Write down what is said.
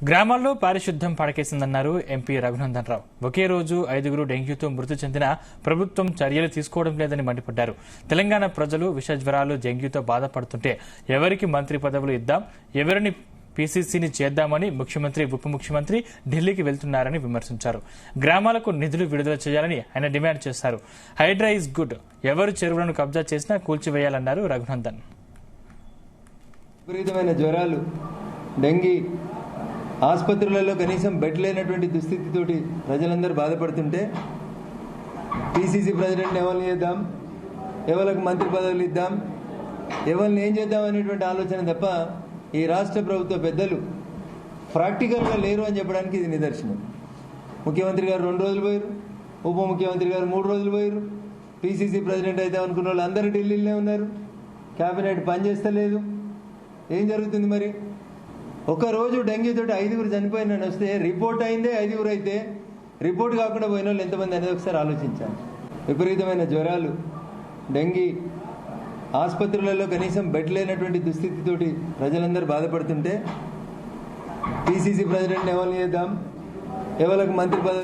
గ్రామాల్లో పారిశుద్ధ్యం పడకేసిందన్నారు ఎంపీ రఘునందన్ రావు. ఒకే రోజు 5గురు డెంగ్యూతో మృతి చెందిన ప్రభుత్వం చర్యలు తీసుకోవడం లేదని మండిపడ్డారు. తెలంగాణ ప్రజలు విషజ్వరాలు డెంగ్యూతో బాధపడుతుంటే ఎవరికి మంత్రి పదవులు ఇద్దాం, ఎవరిని పీసీసీని చేద్దామని ముఖ్యమంత్రి ఉప ముఖ్యమంత్రి ఢిల్లీకి వెళ్తున్నారని విమర్శించారు. గ్రామాలకు నిధులు విడుదల చేయాలని ఆయన డిమాండ్ చేశారు. హైడ్రా ఈజ్ గుడ్, ఎవరు చెరువులను కబ్జా చేసినా కూల్చివేయాలన్నారు రఘునందన్. విపరీతమైన జ్వరాలు, డెంగీ, ఆసుపత్రులలో కనీసం బెడ్ లేనటువంటి దుస్థితితోటి ప్రజలందరూ బాధపడుతుంటే పీసీసీ ప్రెసిడెంట్ ఎవరిని చేద్దాం, ఎవరికి మంత్రి పదవులు ఇద్దాం, ఎవరిని ఏం చేద్దాం అనేటువంటి ఆలోచన తప్ప ఈ రాష్ట్ర ప్రభుత్వ పెద్దలు ప్రాక్టికల్గా లేరు అని చెప్పడానికి ఇది నిదర్శనం. ముఖ్యమంత్రి గారు 2 రోజులు పోయారు, ఉప ముఖ్యమంత్రి గారు 3 రోజులు పోయారు, పీసీసీ ప్రెసిడెంట్ అయితే అనుకున్న వాళ్ళు అందరూ ఢిల్లీలోనే ఉన్నారు, క్యాబినెట్ పనిచేస్తలేదు. ఏం జరుగుతుంది మరి? ఒకరోజు డెంగ్యూ తోటి 5గురు చనిపోయినని వస్తే రిపోర్ట్ అయిందే 5గురు అయితే రిపోర్ట్ కాకుండా పోయిన వాళ్ళు ఎంతమంది అనేది ఒకసారి ఆలోచించాలి. విపరీతమైన జ్వరాలు, డెంగీ, ఆసుపత్రులలో కనీసం బెడ్ లేనటువంటి దుస్థితితోటి ప్రజలందరూ బాధపడుతుంటే పీసీసీ ప్రెసిడెంట్ ఎవరిని చేద్దాం, ఎవరికి మంత్రి పదవి